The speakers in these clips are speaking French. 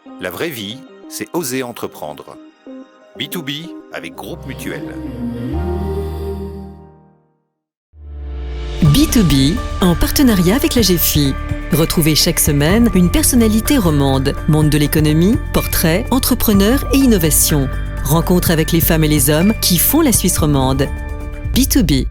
La vraie vie, c'est oser entreprendre. B2B avec Groupe Mutuel. B2B, en partenariat avec la GFI. Retrouvez chaque semaine une personnalité romande, monde de l'économie, portrait, entrepreneur et innovation. Rencontre avec les femmes et les hommes qui font la Suisse romande. B2B.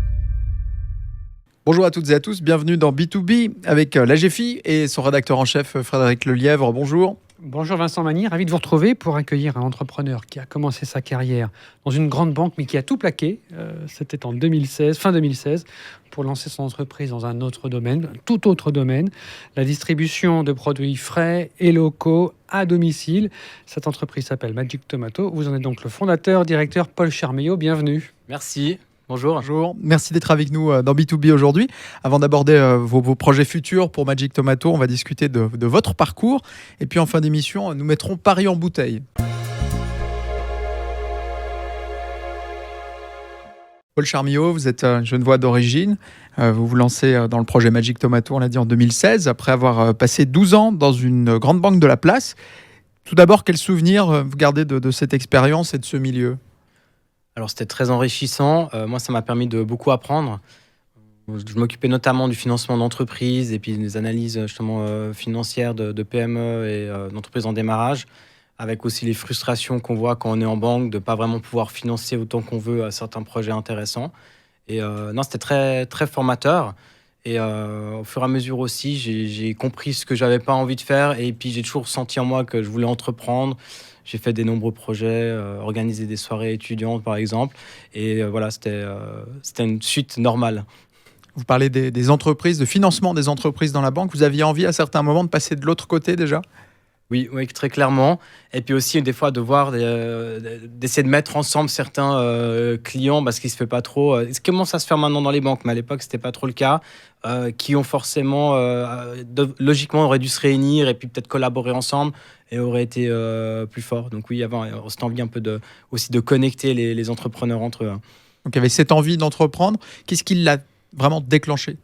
Bonjour à toutes et à tous, bienvenue dans B2B avec la GFI et son rédacteur en chef Frédéric Lelièvre. Bonjour. Bonjour Vincent Magny, ravi de vous retrouver pour accueillir un entrepreneur qui a commencé sa carrière dans une grande banque mais qui a tout plaqué. C'était en 2016, fin 2016, pour lancer son entreprise dans un autre domaine, tout autre domaine, la distribution de produits frais et locaux à domicile. Cette entreprise s'appelle Magic Tomato. Vous en êtes donc le fondateur, directeur Paul Charmeillot. Bienvenue. Merci. Bonjour. Bonjour, merci d'être avec nous dans B2B aujourd'hui. Avant d'aborder vos projets futurs pour Magic Tomato, on va discuter de votre parcours. Et puis en fin d'émission, nous mettrons Paris en bouteille. Paul Charmeillot, vous êtes un Genevois d'origine. Vous vous lancez dans le projet Magic Tomato, on l'a dit, en 2016, après avoir passé 12 ans dans une grande banque de la place. Tout d'abord, quel souvenir vous gardez de cette expérience et de ce milieu ? Alors c'était très enrichissant. Moi, ça m'a permis de beaucoup apprendre. Je m'occupais notamment du financement d'entreprises et puis des analyses justement financières de PME et d'entreprises en démarrage, avec aussi les frustrations qu'on voit quand on est en banque de ne pas vraiment pouvoir financer autant qu'on veut certains projets intéressants. Et non, c'était très, très formateur. Et au fur et à mesure aussi, j'ai compris ce que j'avais pas envie de faire. Et puis j'ai toujours senti en moi que je voulais entreprendre. J'ai fait des nombreux projets, organisé des soirées étudiantes par exemple. Et voilà, c'était une suite normale. Vous parlez des entreprises, de financement des entreprises dans la banque. Vous aviez envie à certains moments de passer de l'autre côté déjà ? Oui, très clairement. Et puis aussi, des fois, d'essayer de mettre ensemble certains clients, parce qu'il ne se fait pas trop. Ça commence à se faire maintenant dans les banques, mais à l'époque, ce n'était pas trop le cas. Qui ont forcément, logiquement, auraient dû se réunir et puis peut-être collaborer ensemble et auraient été plus forts. Donc oui, il y avait cette envie un peu aussi de connecter les entrepreneurs entre eux. Donc il y avait cette envie d'entreprendre. Qu'est-ce qui l'a vraiment déclenché ?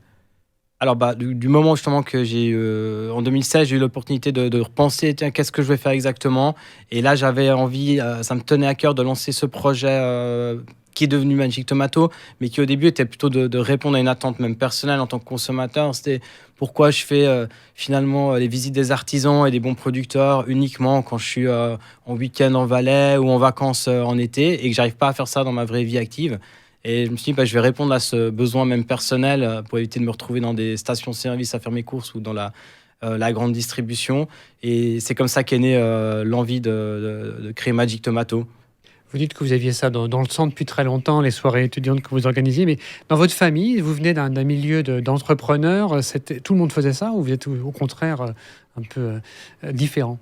Alors, du moment justement que en 2016, j'ai eu l'opportunité de repenser, tiens, qu'est-ce que je vais faire exactement ? Et là, j'avais envie, ça me tenait à cœur de lancer ce projet qui est devenu Magic Tomato, mais qui au début était plutôt de répondre à une attente même personnelle en tant que consommateur. C'était pourquoi je fais finalement les visites des artisans et des bons producteurs uniquement quand je suis en week-end en Valais ou en vacances en été et que j'arrive pas à faire ça dans ma vraie vie active. Et je me suis dit, je vais répondre à ce besoin même personnel pour éviter de me retrouver dans des stations-service à faire mes courses ou dans la grande distribution. Et c'est comme ça qu'est née l'envie de créer Magic Tomato. Vous dites que vous aviez ça dans le sang depuis très longtemps, les soirées étudiantes que vous organisiez, mais dans votre famille, vous venez d'un milieu d'entrepreneurs, tout le monde faisait ça ou vous êtes au contraire un peu différent ?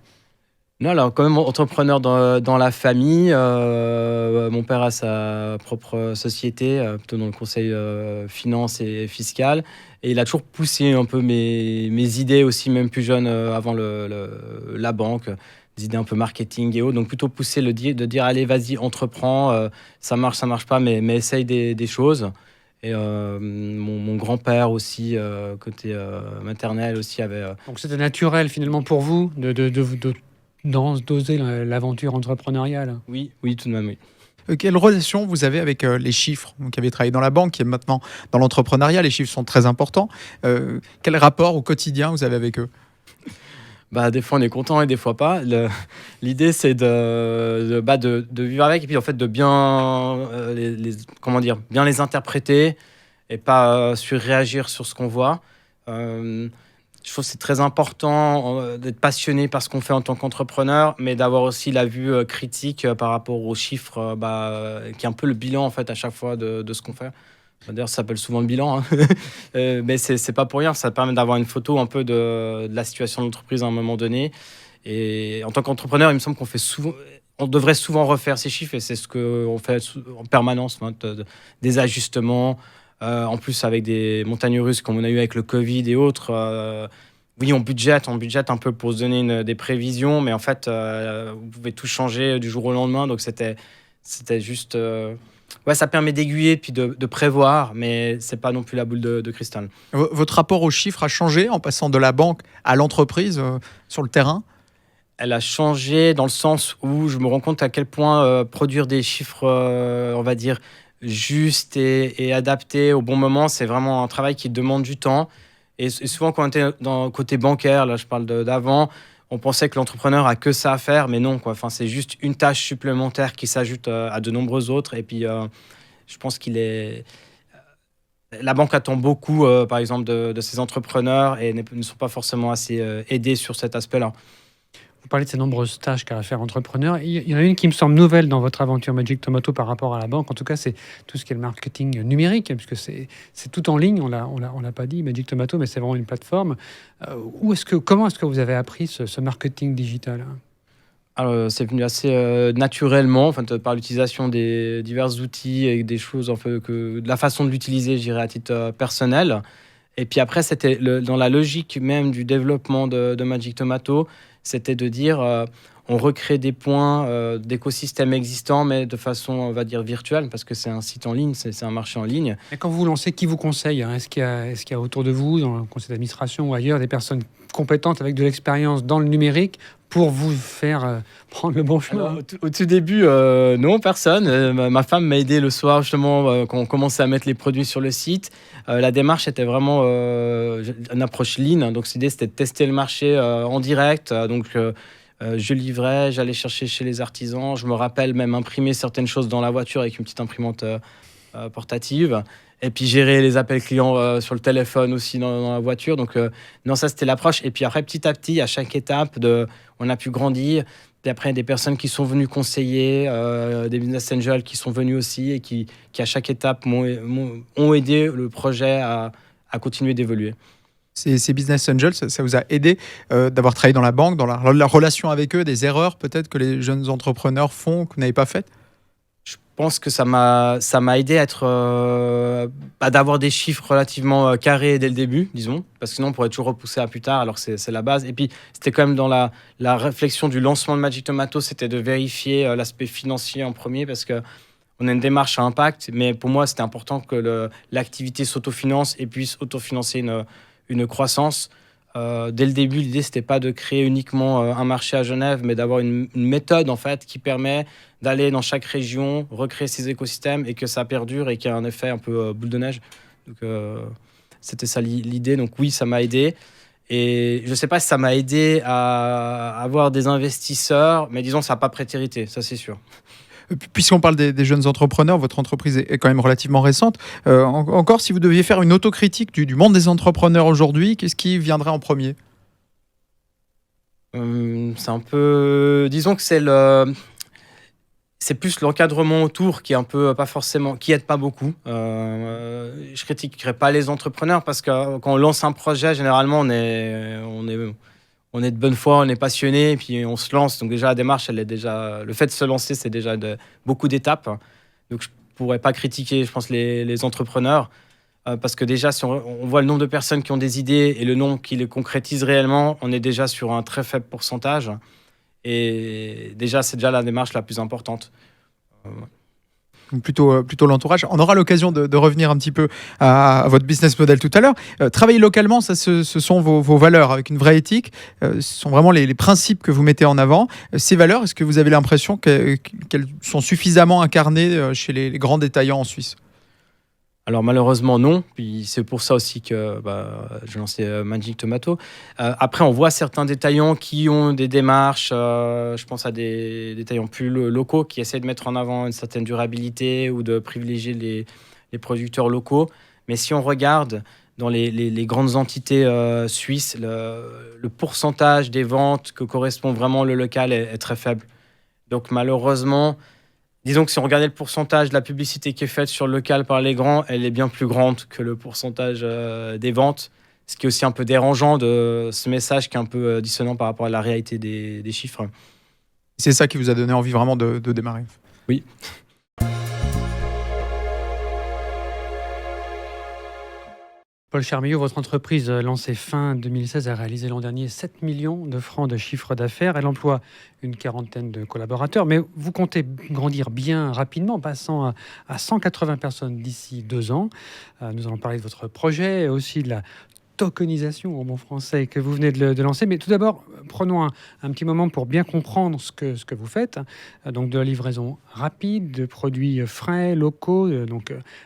Non, alors quand même entrepreneur dans la famille. Mon père a sa propre société, plutôt dans le conseil finance et fiscal. Et il a toujours poussé un peu mes idées aussi, même plus jeune, avant la banque, des idées un peu marketing et autres. Donc plutôt pousser de dire, allez, vas-y, entreprends, ça marche pas, mais essaye des choses. Et mon grand-père aussi, côté maternel aussi, avait... Donc c'était naturel finalement pour vous d'oser l'aventure entrepreneuriale. Oui, tout de même, oui. Quelle relation vous avez avec les chiffres ? Vous qui avez travaillé dans la banque, qui est maintenant dans l'entrepreneuriat, les chiffres sont très importants. Quel rapport au quotidien vous avez avec eux ? Des fois on est content et des fois pas. L'idée c'est de vivre avec et puis en fait de bien bien les interpréter et pas surréagir sur ce qu'on voit. Je trouve que c'est très important d'être passionné par ce qu'on fait en tant qu'entrepreneur, mais d'avoir aussi la vue critique par rapport aux chiffres, qui est un peu le bilan en fait à chaque fois de ce qu'on fait. D'ailleurs, ça s'appelle souvent le bilan, hein. Mais c'est pas pour rien. Ça permet d'avoir une photo un peu de la situation de l'entreprise à un moment donné. Et en tant qu'entrepreneur, il me semble on devrait souvent refaire ces chiffres et c'est ce qu'on fait en permanence, des ajustements. En plus, avec des montagnes russes comme on a eu avec le Covid et autres, oui, on budgète un peu pour se donner des prévisions, mais en fait, vous pouvez tout changer du jour au lendemain. Donc, c'était juste... ça permet d'aiguiller puis de prévoir, mais c'est pas non plus la boule de cristal. Votre rapport aux chiffres a changé en passant de la banque à l'entreprise sur le terrain ? elle a changé dans le sens où je me rends compte à quel point produire des chiffres, on va dire, justes et adaptés au bon moment, c'est vraiment un travail qui demande du temps. Et souvent, quand on était dans le côté bancaire, là je parle d'avant, on pensait que l'entrepreneur a que ça à faire, mais non, quoi. Enfin, c'est juste une tâche supplémentaire qui s'ajoute à de nombreuses autres. Et puis, je pense la banque attend beaucoup, par exemple, de ces entrepreneurs et ne sont pas forcément assez aidés sur cet aspect-là. Vous parlez de ces nombreuses tâches qu'a à faire entrepreneur. Il y en a une qui me semble nouvelle dans votre aventure Magic Tomato par rapport à la banque. En tout cas, c'est tout ce qui est le marketing numérique, puisque c'est tout en ligne. On l'a pas dit, Magic Tomato, mais c'est vraiment une plateforme. Comment est-ce que vous avez appris ce marketing digital? Alors, c'est venu assez naturellement, enfin, par l'utilisation des divers outils et des choses, un peu de la façon de l'utiliser, je dirais, à titre personnel. Et puis après, c'était dans la logique même du développement de Magic Tomato, c'était de dire on recrée des points d'écosystèmes existants, mais de façon, on va dire, virtuelle, parce que c'est un site en ligne, c'est un marché en ligne. Et quand vous vous lancez, qui vous conseille, hein? Est-ce qu'il y a autour de vous, dans le conseil d'administration ou ailleurs, des personnes compétentes avec de l'expérience dans le numérique pour vous faire prendre le bon chemin? Alors, au tout début, non, personne. Ma femme m'a aidé le soir, justement, quand on commençait à mettre les produits sur le site. La démarche était vraiment une approche lean. Donc, l'idée, c'était de tester le marché en direct. Je livrais, j'allais chercher chez les artisans. Je me rappelle même imprimer certaines choses dans la voiture avec une petite imprimante portative. Et puis gérer les appels clients sur le téléphone aussi dans la voiture. Donc, non, ça, c'était l'approche. Et puis après, petit à petit, à chaque étape, on a pu grandir. Puis après, des personnes qui sont venues conseiller, des business angels qui sont venus aussi et qui à chaque étape, ont aidé le projet à continuer d'évoluer. Ces business angels, ça vous a aidé d'avoir travaillé dans la banque, dans la relation avec eux, des erreurs peut-être que les jeunes entrepreneurs font, que vous n'avez pas faites? Je pense que ça m'a aidé à d'avoir des chiffres relativement carrés dès le début, disons, parce que sinon on pourrait toujours repousser à plus tard, alors que c'est la base. Et puis c'était quand même dans la réflexion du lancement de Magic Tomato, c'était de vérifier l'aspect financier en premier, parce que on a une démarche à impact, mais pour moi c'était important que l'activité s'autofinance et puisse autofinancer une croissance. Dès le début, l'idée, c'était pas de créer uniquement un marché à Genève, mais d'avoir une méthode en fait qui permet d'aller dans chaque région, recréer ces écosystèmes et que ça perdure et qu'il y a un effet un peu boule de neige. Donc, c'était ça l'idée. Donc oui, ça m'a aidé. Et je sais pas si ça m'a aidé à avoir des investisseurs, mais disons, ça n'a pas prétérité, ça c'est sûr. Puisqu'on parle des jeunes entrepreneurs, votre entreprise est quand même relativement récente. Encore, si vous deviez faire une autocritique du monde des entrepreneurs aujourd'hui, qu'est-ce qui viendrait en premier? C'est un peu... Disons que c'est plus l'encadrement autour qui est un peu pas forcément, qui aide pas beaucoup. Je critiquerai pas les entrepreneurs parce que quand on lance un projet, généralement on est de bonne foi, on est passionné et puis on se lance. Donc déjà la démarche, le fait de se lancer, c'est déjà beaucoup d'étapes. Donc je pourrais pas critiquer, je pense, les entrepreneurs parce que déjà si on voit le nombre de personnes qui ont des idées et le nombre qui les concrétisent réellement, on est déjà sur un très faible pourcentage. Et déjà, c'est déjà la démarche la plus importante. Donc plutôt l'entourage. On aura l'occasion de revenir un petit peu à votre business model tout à l'heure. Travailler localement, ça, ce sont vos valeurs avec une vraie éthique. Ce sont vraiment les principes que vous mettez en avant. Ces valeurs, est-ce que vous avez l'impression qu'elles sont suffisamment incarnées chez les grands détaillants en Suisse? Alors malheureusement non, puis c'est pour ça aussi que j'ai lancé Magic Tomato. Après on voit certains détaillants qui ont des démarches, je pense à des détaillants plus locaux qui essaient de mettre en avant une certaine durabilité ou de privilégier les producteurs locaux. Mais si on regarde dans les grandes entités suisses, le pourcentage des ventes que correspond vraiment le local est très faible. Donc malheureusement... Disons que si on regardait le pourcentage de la publicité qui est faite sur le local par les grands, elle est bien plus grande que le pourcentage des ventes. Ce qui est aussi un peu dérangeant de ce message qui est un peu dissonant par rapport à la réalité des chiffres. C'est ça qui vous a donné envie vraiment de démarrer? Oui. Paul Charmillot, votre entreprise lancée fin 2016 a réalisé l'an dernier 7 millions de francs de chiffre d'affaires. Elle emploie une quarantaine de collaborateurs, mais vous comptez grandir bien rapidement, passant à 180 personnes d'ici 2 ans. Nous allons parler de votre projet et aussi de la tokenisation, en bon français, que vous venez de lancer. Mais tout d'abord, prenons un petit moment pour bien comprendre ce que vous faites. Donc de la livraison rapide, de produits frais, locaux,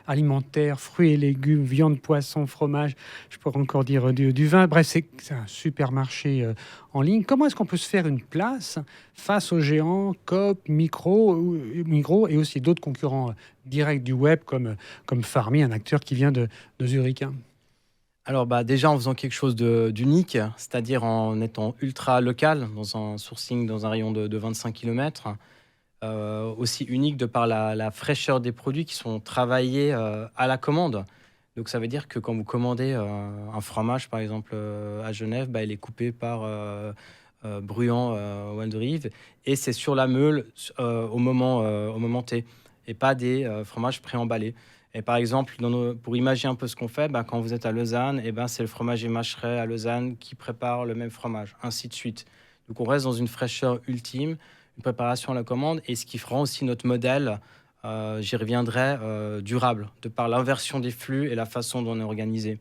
alimentaires, fruits et légumes, viande, poisson, fromage, je pourrais encore dire du vin. Bref, c'est un supermarché en ligne. Comment est-ce qu'on peut se faire une place face aux géants Coop, Migros et aussi d'autres concurrents directs du web comme Farmy, un acteur qui vient de Zurich? Alors déjà en faisant quelque chose d'unique, c'est-à-dire en étant ultra local, dans un sourcing, dans un rayon de 25 km, aussi unique de par la fraîcheur des produits qui sont travaillés à la commande. Donc ça veut dire que quand vous commandez un fromage, par exemple, à Genève, il est coupé par Bruant Waldrive, et c'est sur la meule au moment T, et pas des fromages préemballés. Et par exemple, pour imaginer un peu ce qu'on fait, quand vous êtes à Lausanne, c'est le fromager Macheret à Lausanne qui prépare le même fromage, ainsi de suite. Donc on reste dans une fraîcheur ultime, une préparation à la commande, et ce qui fera aussi notre modèle, j'y reviendrai, durable, de par l'inversion des flux et la façon dont on est organisé.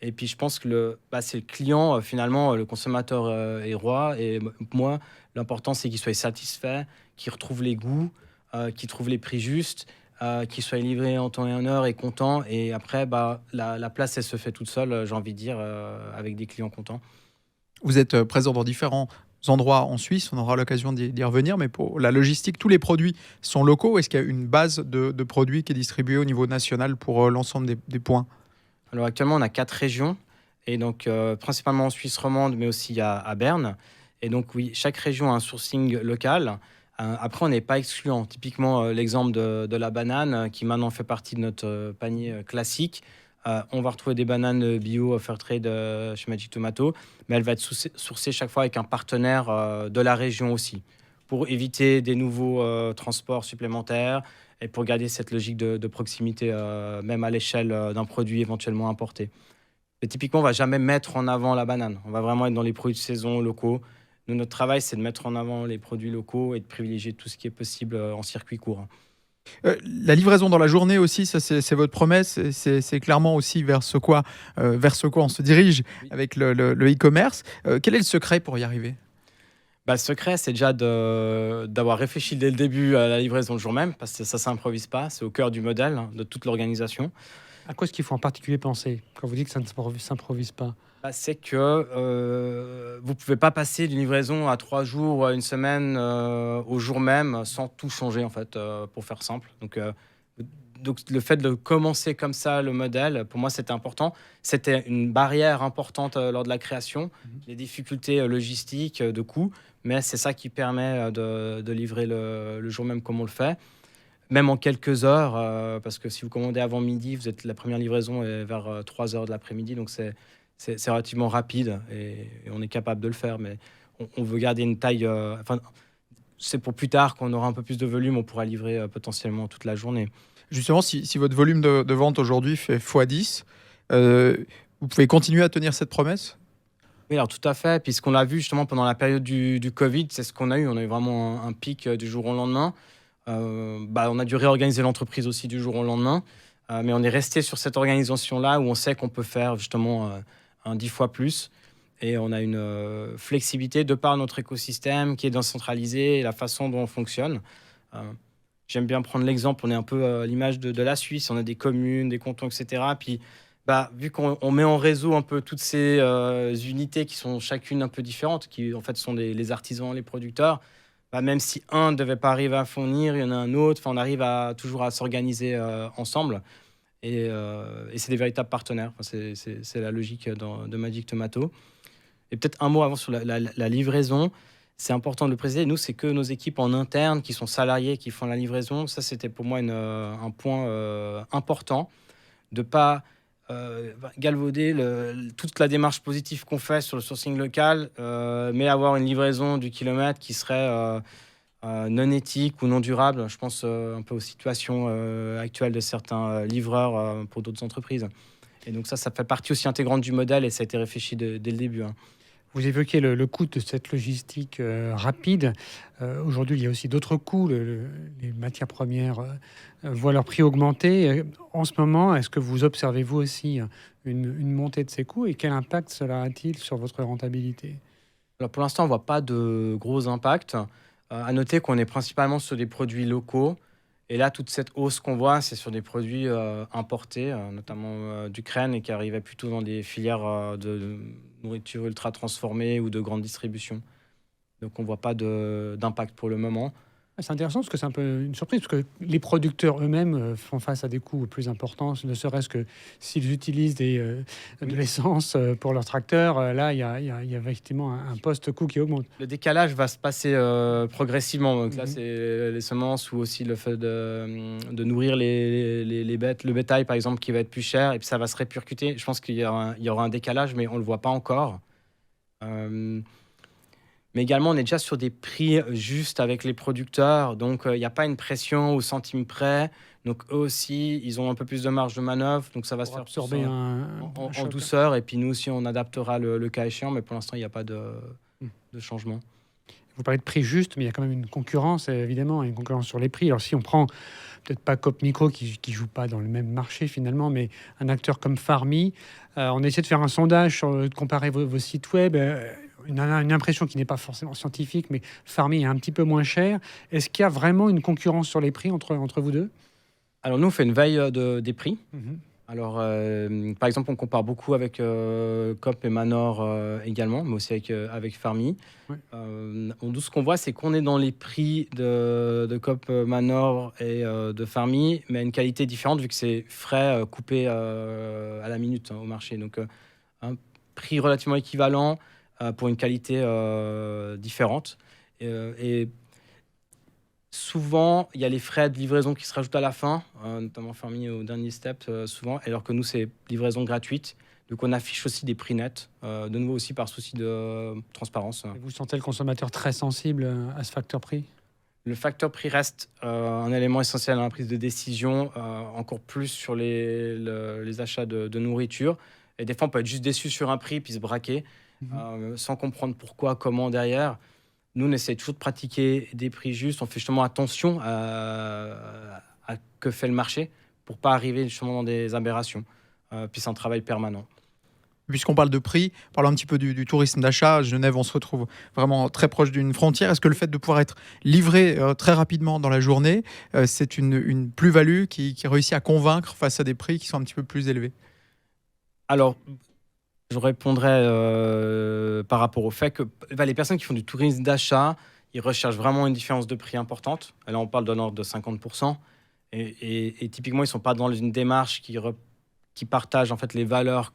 Et puis je pense que c'est le client, finalement, le consommateur est roi, et moi, l'important c'est qu'il soit satisfait, qu'il retrouve les goûts, qu'il trouve les prix justes, qu'il soit livré en temps et en heure et content. Et après, la place, elle se fait toute seule, j'ai envie de dire, avec des clients contents. Vous êtes présent dans différents endroits en Suisse, on aura l'occasion d'y revenir, mais pour la logistique, tous les produits sont locaux. Est-ce qu'il y a une base de produits qui est distribuée au niveau national pour l'ensemble des points? Alors actuellement, on a 4 régions, et donc principalement en Suisse romande, mais aussi à Berne. Et donc oui, chaque région a un sourcing local. Après, on n'est pas excluant. Typiquement, l'exemple de la banane, qui maintenant fait partie de notre panier classique. On va retrouver des bananes bio Fairtrade chez Magic Tomato, mais elle va être sourcée chaque fois avec un partenaire de la région aussi, pour éviter des nouveaux transports supplémentaires et pour garder cette logique de proximité, même à l'échelle d'un produit éventuellement importé. Et typiquement, on ne va jamais mettre en avant la banane. On va vraiment être dans les produits de saison locaux. Nous, notre travail, c'est de mettre en avant les produits locaux et de privilégier tout ce qui est possible en circuit court. La livraison dans la journée aussi, ça c'est votre promesse, c'est clairement aussi vers ce quoi on se dirige avec le e-commerce. Quel est le secret pour y arriver? Le secret, c'est déjà d'avoir réfléchi dès le début à la livraison le jour même, parce que ça ne s'improvise pas, c'est au cœur du modèle, de toute l'organisation. À quoi est-ce qu'il faut en particulier penser quand vous dites que ça ne s'improvise pas? C'est que vous ne pouvez pas passer d'une livraison à 3 jours ou à une semaine au jour même sans tout changer, en fait, pour faire simple. Donc le fait de commencer comme ça le modèle, pour moi, c'était important. C'était une barrière importante lors de la création, les difficultés logistiques, de coûts, mais c'est ça qui permet de livrer le jour même comme on le fait. Même en quelques heures, parce que si vous commandez avant midi, la première livraison est vers 3 heures de l'après-midi, donc c'est relativement rapide et on est capable de le faire, mais on veut garder une taille... c'est pour plus tard, quand on aura un peu plus de volume, on pourra livrer potentiellement toute la journée. Justement, si votre volume de vente aujourd'hui fait x10, vous pouvez continuer à tenir cette promesse? Oui, alors tout à fait, puisqu'on l'a vu justement pendant la période du Covid, c'est ce qu'on a eu. On a eu vraiment un pic du jour au lendemain. On a dû réorganiser l'entreprise aussi du jour au lendemain, mais on est resté sur cette organisation-là où on sait qu'on peut faire justement un 10 fois plus, et on a une flexibilité de par notre écosystème qui est décentralisé et la façon dont on fonctionne. J'aime bien prendre l'exemple, on est un peu à l'image de la Suisse, on a des communes, des cantons, etc. Puis vu qu'on met en réseau un peu toutes ces unités qui sont chacune un peu différentes, qui en fait sont les artisans, les producteurs, même si un ne devait pas arriver à fournir, il y en a un autre, on arrive toujours à s'organiser ensemble. Et c'est des véritables partenaires. C'est la logique de Magic Tomato. Et peut-être un mot avant sur la livraison. C'est important de le préciser. Nous, c'est que nos équipes en interne qui sont salariés qui font la livraison. Ça, c'était pour moi un point important de ne pas galvauder toute la démarche positive qu'on fait sur le sourcing local, mais avoir une livraison du kilomètre qui serait non éthique ou non durable. Je pense un peu aux situations actuelles de certains livreurs pour d'autres entreprises. Et donc ça fait partie aussi intégrante du modèle et ça a été réfléchi dès le début. Vous évoquez le coût de cette logistique rapide. Aujourd'hui, il y a aussi d'autres coûts. Les matières premières voient leur prix augmenter. En ce moment, est-ce que vous observez, vous aussi, une montée de ces coûts et quel impact cela a-t-il sur votre rentabilité? Alors pour l'instant, on ne voit pas de gros impacts. À noter qu'on est principalement sur des produits locaux. Et là, toute cette hausse qu'on voit, c'est sur des produits importés, notamment d'Ukraine, et qui arrivaient plutôt dans des filières de nourriture ultra transformée ou de grande distribution. Donc on ne voit pas d'impact pour le moment. C'est intéressant parce que c'est un peu une surprise, parce que les producteurs eux-mêmes font face à des coûts plus importants, ne serait-ce que s'ils utilisent de l'essence pour leur tracteur. Là, il y a effectivement un post-coût qui augmente. Le décalage va se passer progressivement. Donc là, c'est les semences ou aussi le fait de nourrir les bêtes, le bétail par exemple, qui va être plus cher, et puis ça va se répercuter. Je pense qu'il y aura un décalage, mais on ne le voit pas encore. Mais également, on est déjà sur des prix justes avec les producteurs. Donc, il n'y a pas une pression au centime près. Donc, eux aussi, ils ont un peu plus de marge de manœuvre. Donc, ça va se faire absorber en douceur. Et puis, nous aussi, on adaptera le cas échéant. Mais pour l'instant, il n'y a pas de changement. Vous parlez de prix juste, mais il y a quand même une concurrence, évidemment, une concurrence sur les prix. Alors, si on prend peut-être pas Coop Micro, qui ne joue pas dans le même marché finalement, mais un acteur comme Farmy, on a essayé de faire un sondage, de comparer vos sites web. On a une impression qui n'est pas forcément scientifique, mais Farmy est un petit peu moins cher. Est-ce qu'il y a vraiment une concurrence sur les prix entre vous deux? Alors, nous, on fait une veille des prix. Alors, par exemple, on compare beaucoup avec Coop et Manor également, mais aussi avec Farmy. Ouais. Ce qu'on voit, c'est qu'on est dans les prix de Coop, Manor et de Farmy, mais à une qualité différente, vu que c'est frais coupé à la minute au marché. Donc, un prix relativement équivalent pour une qualité différente. Et souvent, il y a les frais de livraison qui se rajoutent à la fin, notamment Farmy au dernier step, souvent, alors que nous, c'est livraison gratuite. Donc, on affiche aussi des prix nets, de nouveau aussi par souci de transparence. Et vous sentez le consommateur très sensible à ce facteur prix? Le facteur prix reste un élément essentiel dans la prise de décision, encore plus sur les achats de nourriture. Et des fois, on peut être juste déçu sur un prix puis se braquer, sans comprendre pourquoi, comment derrière. Nous, on essaie toujours de pratiquer des prix justes. On fait justement attention à que fait le marché pour pas arriver justement dans des aberrations. Puis c'est un travail permanent. Puisqu'on parle de prix, parlons un petit peu du tourisme d'achat. À Genève, on se retrouve vraiment très proche d'une frontière. Est-ce que le fait de pouvoir être livré très rapidement dans la journée, c'est une plus-value qui réussit à convaincre face à des prix qui sont un petit peu plus élevés? Alors, je répondrais par rapport au fait que les personnes qui font du tourisme d'achat, ils recherchent vraiment une différence de prix importante. Et là, on parle d'un ordre de 50%. Et typiquement, ils ne sont pas dans une démarche qui partagent en fait les valeurs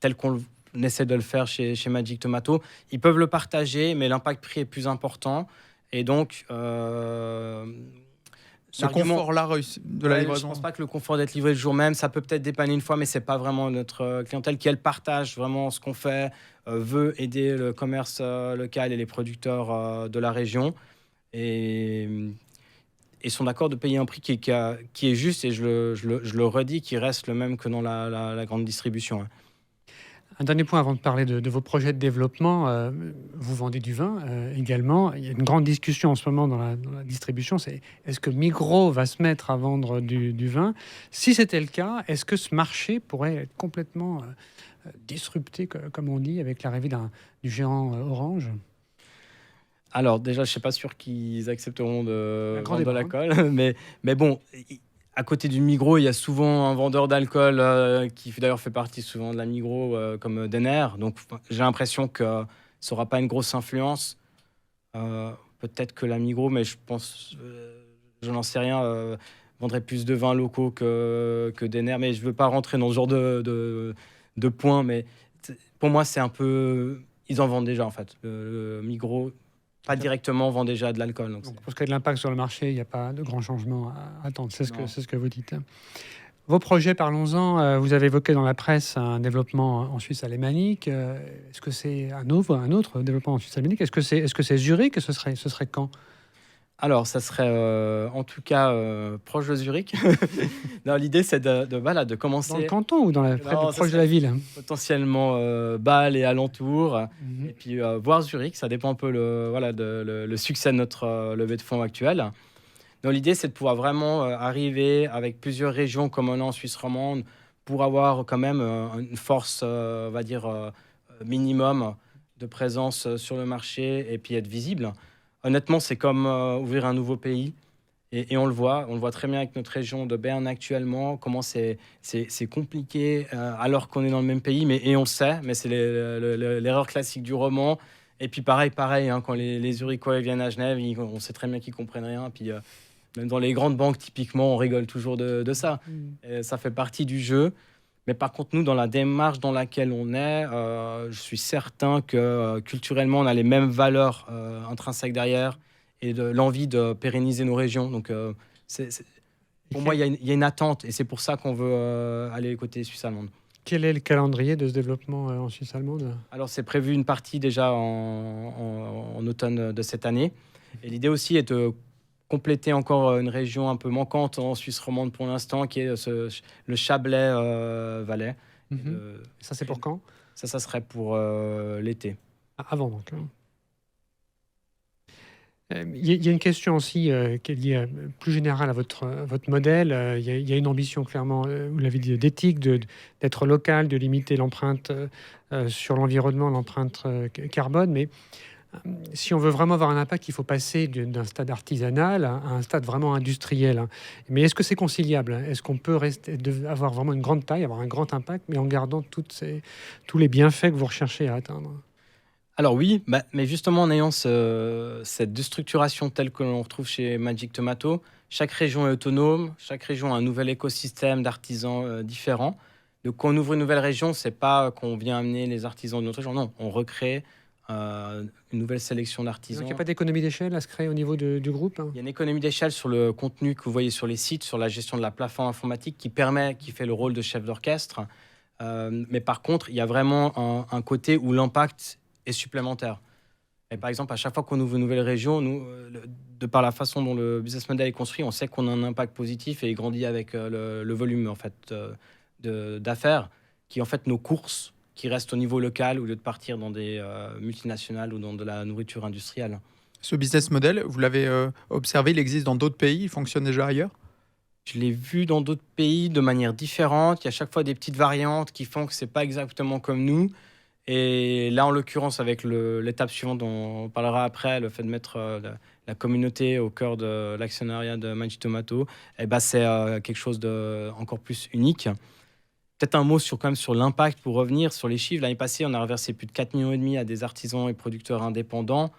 telles qu'on essaie de le faire chez Magic Tomato. Ils peuvent le partager, mais l'impact prix est plus important. Et donc, ce confort-là de la livraison. Je ne pense pas que le confort d'être livré le jour même, ça peut peut-être dépanner une fois, mais ce n'est pas vraiment notre clientèle qui, elle, partage vraiment ce qu'on fait, veut aider le commerce local et les producteurs de la région. Et sont d'accord de payer un prix qui est juste, et je le redis, qui reste le même que dans la grande distribution. Un dernier point avant de parler de vos projets de développement. Vous vendez du vin également. Il y a une grande discussion en ce moment dans la distribution, c'est est-ce que Migros va se mettre à vendre du vin? Si c'était le cas, est-ce que ce marché pourrait être complètement disrupté, comme on dit, avec l'arrivée du géant Orange? Alors déjà, je ne suis pas sûr qu'ils accepteront de vendre de l'alcool, mais bon, à côté du Migros, il y a souvent un vendeur d'alcool qui d'ailleurs fait partie souvent de la Migros, comme Denner. Donc j'ai l'impression que ça n'aura pas une grosse influence. Peut-être que la Migros, mais je pense, je n'en sais rien, vendrait plus de vins locaux que Denner. Mais je ne veux pas rentrer dans ce genre de points. Mais pour moi, c'est un peu... Ils en vendent déjà en fait. Le Migros... pas directement, vend déjà de l'alcool. Donc pour ce qui est de l'impact sur le marché, il n'y a pas de grand changement à attendre. C'est ce que vous dites. Vos projets, parlons-en. Vous avez évoqué dans la presse un développement en Suisse alémanique. Est-ce que c'est un autre développement en Suisse alémanique? Est-ce que c'est Zurich? Ce serait quand? Alors, ça serait en tout cas proche de Zurich. Non, l'idée, c'est de commencer. Dans le canton ou Non, ça proche de serait la ville? potentiellement Bâle et alentours. Mhm. Et puis voir Zurich, ça dépend un peu le succès de notre levée de fonds actuelle. Donc, l'idée, c'est de pouvoir vraiment arriver avec plusieurs régions comme on a en Suisse romande pour avoir quand même une force, on va dire, minimum de présence sur le marché et puis être visible. Honnêtement, c'est comme ouvrir un nouveau pays. Et on le voit très bien avec notre région de Berne actuellement, comment c'est compliqué alors qu'on est dans le même pays, et on le sait, mais c'est l'erreur classique du roman. Et puis pareil, hein, quand les Zurichois viennent à Genève, on sait très bien qu'ils comprennent rien. Puis même dans les grandes banques, typiquement, on rigole toujours de ça. Et ça fait partie du jeu. Mais par contre, nous, dans la démarche dans laquelle on est, je suis certain que culturellement, on a les mêmes valeurs intrinsèques derrière et de l'envie de pérenniser nos régions. Donc, pour moi, il y a une attente et c'est pour ça qu'on veut aller côté Suisse allemande. Quel est le calendrier de ce développement en Suisse allemande? Alors, c'est prévu une partie déjà en automne de cette année. Et l'idée aussi est de compléter encore une région un peu manquante en Suisse romande pour l'instant, qui est le Chablais-Valais. Ça, c'est pour quand? Ça serait pour l'été. Avant, donc. Il y a une question aussi qui est liée plus générale à votre modèle. Il y a une ambition clairement, vous l'avez dit, d'éthique, d'être local, de limiter l'empreinte sur l'environnement, l'empreinte carbone. Mais si on veut vraiment avoir un impact, il faut passer d'un stade artisanal à un stade vraiment industriel. Mais est-ce que c'est conciliable? Est-ce qu'on peut avoir vraiment une grande taille, avoir un grand impact, mais en gardant tous les bienfaits que vous recherchez à atteindre? Alors oui, mais justement en ayant cette déstructuration telle que l'on retrouve chez Magic Tomato, chaque région est autonome, chaque région a un nouvel écosystème d'artisans différents. Donc quand on ouvre une nouvelle région, c'est pas qu'on vient amener les artisans de notre région, non, on recrée une nouvelle sélection d'artisans. Donc il n'y a pas d'économie d'échelle à se créer au niveau du groupe? Il y a une économie d'échelle sur le contenu que vous voyez sur les sites, sur la gestion de la plateforme informatique qui fait le rôle de chef d'orchestre. Mais par contre, il y a vraiment un côté où l'impact est supplémentaire. Et par exemple, à chaque fois qu'on ouvre une nouvelle région, nous, de par la façon dont le business model est construit, on sait qu'on a un impact positif et il grandit avec le volume en fait, d'affaires, qui est en fait nos courses qui restent au niveau local au lieu de partir dans des multinationales ou dans de la nourriture industrielle. Ce business model, vous l'avez observé, il existe dans d'autres pays, il fonctionne déjà ailleurs? Je l'ai vu dans d'autres pays de manière différente. Il y a à chaque fois des petites variantes qui font que c'est pas exactement comme nous. Et là, en l'occurrence, avec l'étape suivante dont on parlera après, le fait de mettre la communauté au cœur de l'actionnariat de Magic Tomato, c'est quelque chose d'encore plus unique. Peut-être un mot sur l'impact pour revenir sur les chiffres. L'année passée, on a reversé plus de 4,5 millions à des artisans et producteurs indépendants.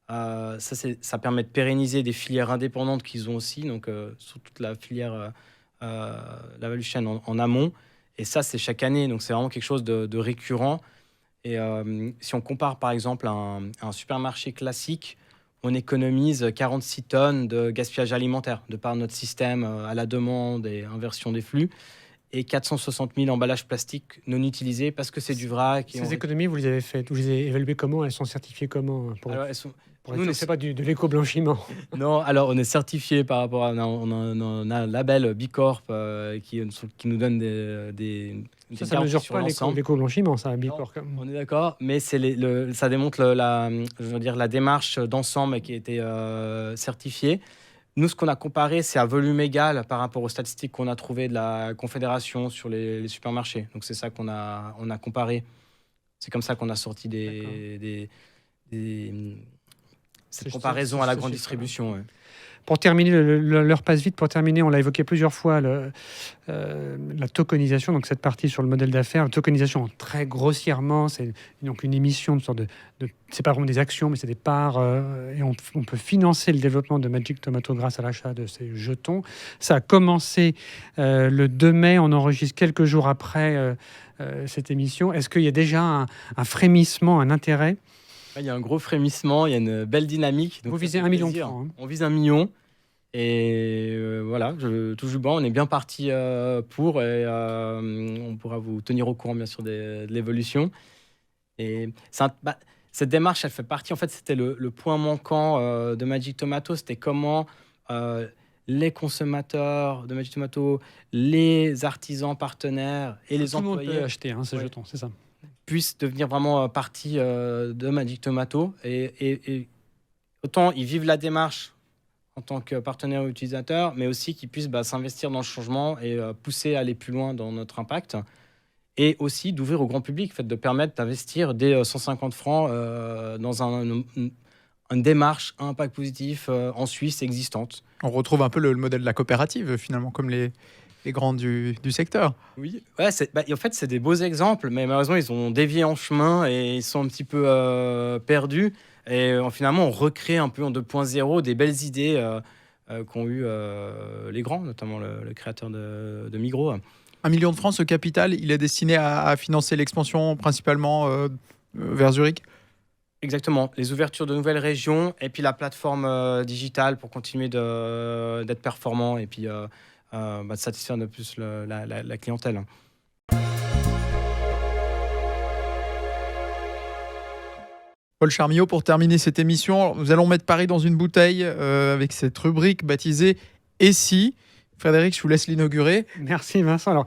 Ça permet de pérenniser des filières indépendantes qu'ils ont aussi, donc sur toute la filière la value chain en amont. Et ça, c'est chaque année, donc c'est vraiment quelque chose de récurrent. Et si on compare par exemple à un supermarché classique, on économise 46 tonnes de gaspillage alimentaire de par notre système à la demande et inversion des flux, et 460 000 emballages plastiques non utilisés parce que c'est du vrac. Ces économies, vous les avez faites, vous les avez évaluées comment? Elles sont certifiées comment Alors, c'est pas de l'éco-blanchiment? Non, alors on est certifié par rapport à... On a un label Bicorp qui nous donne des ça mesure pas l'éco-blanchiment, ça, Bicorp. On est d'accord, mais ça démontre la démarche d'ensemble qui a été certifiée. Nous, ce qu'on a comparé, c'est à volume égal par rapport aux statistiques qu'on a trouvées de la Confédération sur les supermarchés. Donc c'est ça qu'on a comparé. C'est comme ça qu'on a sorti cette comparaison à la grande distribution. Ouais. Pour terminer, l'heure passe vite. Pour terminer, on l'a évoqué plusieurs fois, la tokenisation, donc cette partie sur le modèle d'affaires. La tokenisation, très grossièrement, c'est donc une émission de sorte c'est pas vraiment des actions, mais c'est des parts, et on peut financer le développement de Magic Tomato grâce à l'achat de ces jetons. Ça a commencé le 2 mai, on enregistre quelques jours après cette émission. Est-ce qu'il y a déjà un frémissement, un intérêt? Il y a un gros frémissement, il y a une belle dynamique. Donc vous visez 1 million de francs. Hein. On vise 1 million. Et voilà, je touche du banc. On est bien parti pour. Et on pourra vous tenir au courant, bien sûr, de l'évolution. Et c'est cette démarche, elle fait partie, en fait, c'était le point manquant de Magic Tomato, c'était comment les consommateurs de Magic Tomato, les artisans partenaires et les Tout le monde employés peut acheter ces Ouais. jetons, c'est ça. puissent devenir vraiment partie de Magic Tomato. Et autant ils vivent la démarche en tant que partenaire ou utilisateur, mais aussi qu'ils puissent s'investir dans le changement et pousser à aller plus loin dans notre impact. Et aussi d'ouvrir au grand public, de permettre d'investir dès 150 francs dans une démarche à impact positif en Suisse existante. On retrouve un peu le modèle de la coopérative, finalement, comme les grands du secteur. Oui, ouais, en fait, c'est des beaux exemples, mais malheureusement, ils ont dévié en chemin et ils sont un petit peu perdus. Et finalement, on recrée un peu en 2.0 des belles idées qu'ont eu les grands, notamment le créateur de Migros. 1 million de francs, ce capital, il est destiné à financer l'expansion principalement vers Zurich. Exactement, les ouvertures de nouvelles régions et puis la plateforme digitale pour continuer d'être performant et puis de satisfaire de plus la clientèle. Paul Charmiot, pour terminer cette émission, nous allons mettre Paris dans une bouteille avec cette rubrique baptisée « Et si ?» Frédéric, je vous laisse l'inaugurer. Merci Vincent. Alors,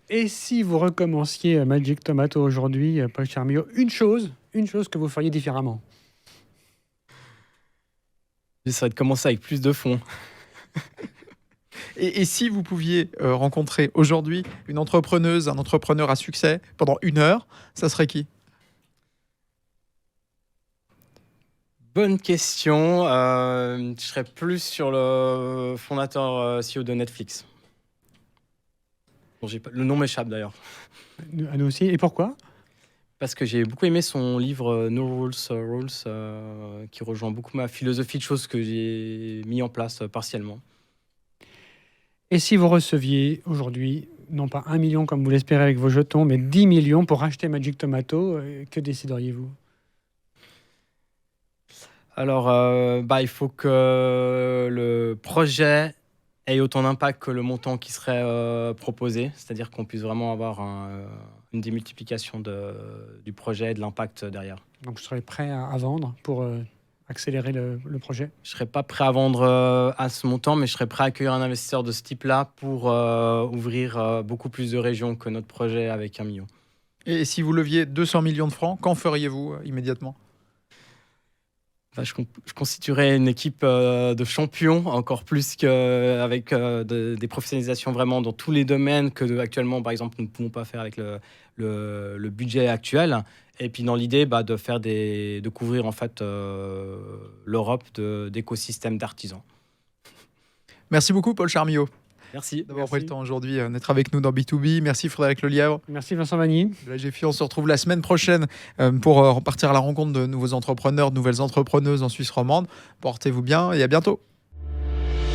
et si vous recommenciez Magic Tomato aujourd'hui, Paul Charmiot, une chose que vous feriez différemment? Ça serait de commencer avec plus de fonds. Et si vous pouviez rencontrer aujourd'hui une entrepreneuse, un entrepreneur à succès pendant 1 heure, ça serait qui? Bonne question. Je serais plus sur le fondateur CEO de Netflix. Bon, le nom m'échappe d'ailleurs. À nous aussi. Et pourquoi? Parce que j'ai beaucoup aimé son livre No Rules, Rules, qui rejoint beaucoup ma philosophie de choses que j'ai mis en place partiellement. Et si vous receviez aujourd'hui, non pas 1 million comme vous l'espérez avec vos jetons, mais 10 millions pour acheter Magic Tomato, que décideriez-vous? Alors, il faut que le projet ait autant d'impact que le montant qui serait proposé, c'est-à-dire qu'on puisse vraiment avoir une démultiplication du projet et de l'impact derrière. Donc, je serais prêt à vendre pour accélérer le projet. Je ne serais pas prêt à vendre à ce montant, mais je serais prêt à accueillir un investisseur de ce type-là pour ouvrir beaucoup plus de régions que notre projet avec 1 million. Et si vous leviez 200 millions de francs, qu'en feriez-vous immédiatement? Je constituerais une équipe de champions, encore plus qu'avec des professionnalisations vraiment dans tous les domaines que actuellement, par exemple, nous ne pouvons pas faire avec le budget actuel. Et puis dans l'idée de couvrir en fait l'Europe d'écosystèmes d'artisans. Merci beaucoup, Paul Charmiot, Merci. d'avoir pris le temps aujourd'hui d'être avec nous dans B2B. Merci Frédéric Lelièvre. Merci Vincent Vanny. De la GFI, on se retrouve la semaine prochaine pour repartir à la rencontre de nouveaux entrepreneurs, de nouvelles entrepreneuses en Suisse romande. Portez-vous bien et à bientôt.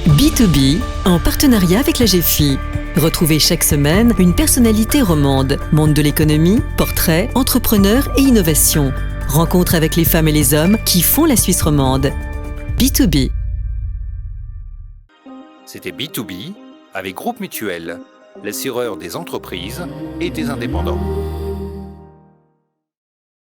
B2B, en partenariat avec la GFI. Retrouvez chaque semaine une personnalité romande, monde de l'économie, portrait, entrepreneur et innovation. Rencontre avec les femmes et les hommes qui font la Suisse romande. B2B. C'était B2B avec Groupe Mutuel, l'assureur des entreprises et des indépendants.